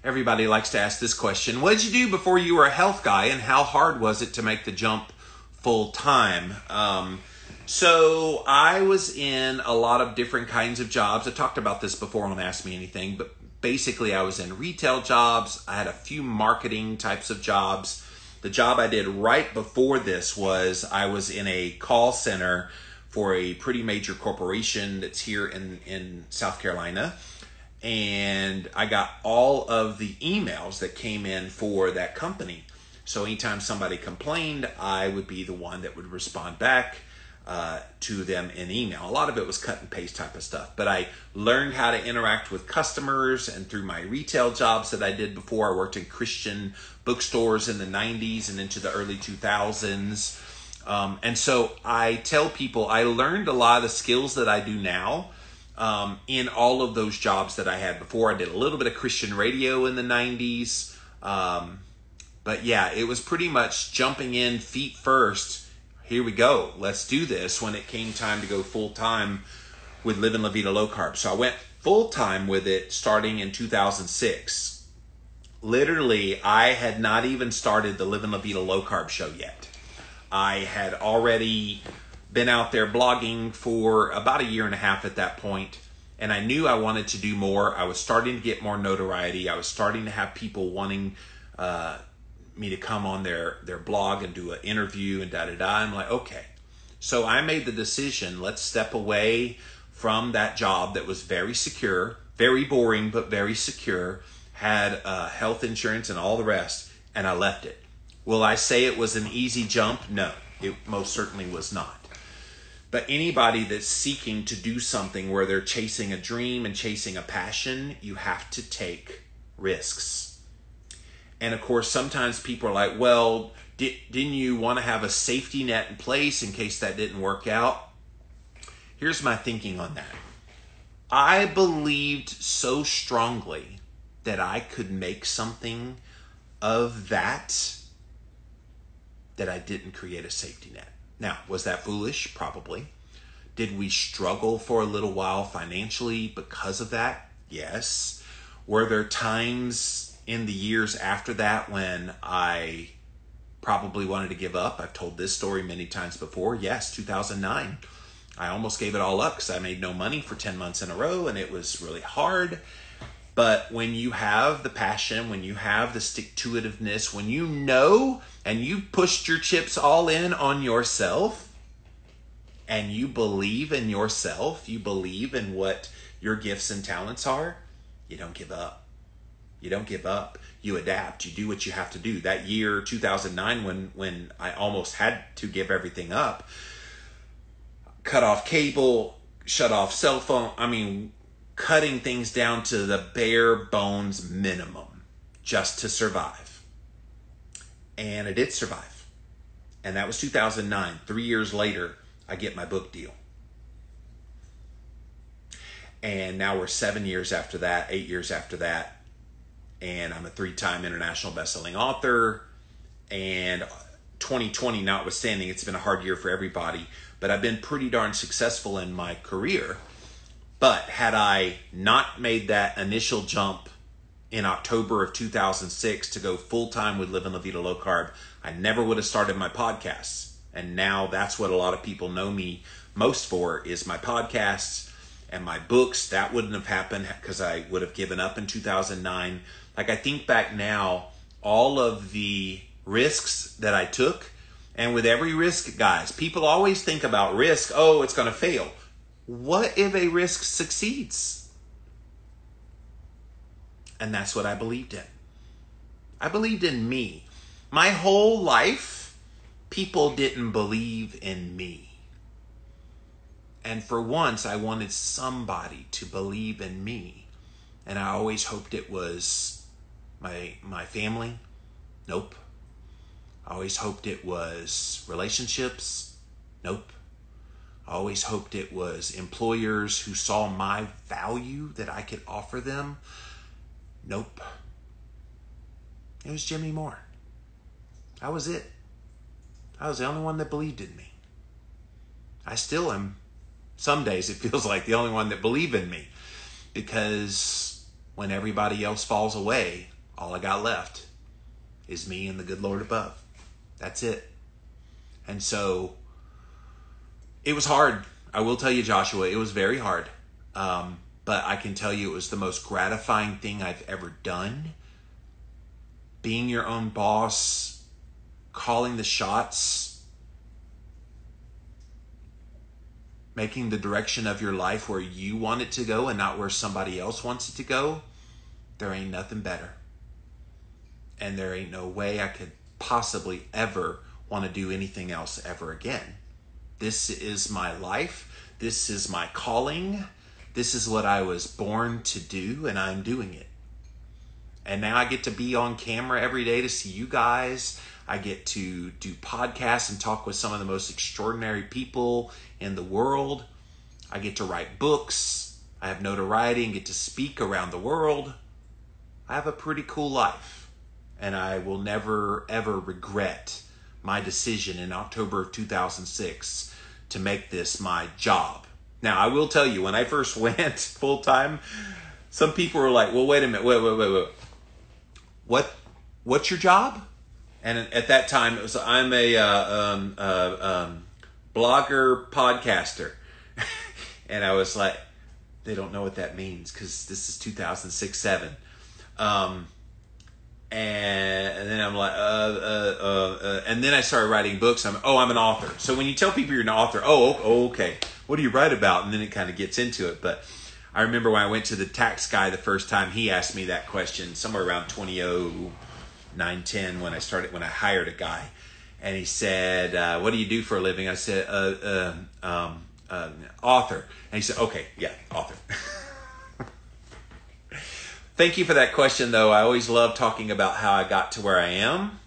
Everybody likes to ask this question. What did you do before you were a health guy, and how hard was it to make the jump full time? So I was in a lot of different kinds of jobs. I talked about this before on Ask Me Anything, but basically I was in retail jobs. I had a few marketing types of jobs. The job I did right before this was I was in a call center for a pretty major corporation that's here in South Carolina. And I got all of the emails that came in for that company. So anytime somebody complained, I would be the one that would respond back to them in email. A lot of it was cut and paste type of stuff, but I learned how to interact with customers, and through my retail jobs that I did before, I worked in Christian bookstores in the 90s and into the early 2000s. And so I tell people I learned a lot of the skills that I do now in all of those jobs that I had before. I did a little bit of Christian radio in the 90s. But yeah, it was pretty much jumping in feet first. Here we go. Let's do this when it came time to go full time with Living La Vida Low Carb. So I went full time with it starting in 2006. Literally, I had not even started the Living La Vida Low Carb show yet. I had already been out there blogging for about a year and a half at that point, and I knew I wanted to do more. I was starting to get more notoriety. I was starting to have people wanting me to come on their blog and do an interview and da-da-da. I'm like, okay. So I made the decision, let's step away from that job that was very secure, very boring, but very secure, had health insurance and all the rest, and I left it. Will I say it was an easy jump? No, it most certainly was not. But anybody that's seeking to do something where they're chasing a dream and chasing a passion, you have to take risks. And of course, sometimes people are like, well, didn't you want to have a safety net in place in case that didn't work out? Here's my thinking on that. I believed so strongly that I could make something of that I didn't create a safety net. Now, was that foolish? Probably. Did we struggle for a little while financially because of that? Yes. Were there times in the years after that when I probably wanted to give up? I've told this story many times before. Yes, 2009. I almost gave it all up because I made no money for 10 months in a row, and it was really hard. But when you have the passion, when you have the stick-to-itiveness, when you know and you pushed your chips all in on yourself, and you believe in yourself, you believe in what your gifts and talents are, you don't give up. You don't give up. You adapt. You do what you have to do. That year, 2009, when I almost had to give everything up, cut off cable, shut off cell phone, cutting things down to the bare bones minimum just to survive. And I did survive. And that was 2009. 3 years later, I get my book deal. And now we're 7 years after that, 8 years after that. And I'm a 3-time international best-selling author. And 2020 notwithstanding, it's been a hard year for everybody. But I've been pretty darn successful in my career. But had I not made that initial jump in October of 2006 to go full-time with Living La Vida Low Carb, I never would have started my podcasts. And now that's what a lot of people know me most for, is my podcasts and my books. That wouldn't have happened because I would have given up in 2009. Like, I think back now, all of the risks that I took, and with every risk, guys, people always think about risk. Oh, it's going to fail. What if a risk succeeds? And that's what I believed in. I believed in me. My whole life, people didn't believe in me. And for once, I wanted somebody to believe in me. And I always hoped it was my family. Nope. I always hoped it was relationships. Nope. I always hoped it was employers who saw my value that I could offer them. Nope. It was Jimmy Moore. That was it. I was the only one that believed in me. I still am. Some days it feels like the only one that believed in me. Because when everybody else falls away, all I got left is me and the good Lord above. That's it. And so it was hard. I will tell you, Joshua, it was very hard. But I can tell you it was the most gratifying thing I've ever done. Being your own boss, calling the shots, making the direction of your life where you want it to go and not where somebody else wants it to go, there ain't nothing better. And there ain't no way I could possibly ever want to do anything else ever again. This is my life. This is my calling. This is what I was born to do, and I'm doing it. And now I get to be on camera every day to see you guys. I get to do podcasts and talk with some of the most extraordinary people in the world. I get to write books. I have notoriety and get to speak around the world. I have a pretty cool life. And I will never, ever regret my decision in October of 2006 to make this my job. Now, I will tell you, when I first went full-time, some people were like, well, wait a minute, wait. What's your job? And at that time, it was I'm a blogger, podcaster. And I was like, they don't know what that means because this is 2006-07. And then I'm like, and then I started writing books. I'm an author. So when you tell people you're an author, okay. What do you write about? And then it kind of gets into it. But I remember when I went to the tax guy the first time, he asked me that question somewhere around 2009-10 when I hired a guy. And he said, what do you do for a living? I said, author. And he said, okay, yeah, author. Thank you for that question, though. I always love talking about how I got to where I am.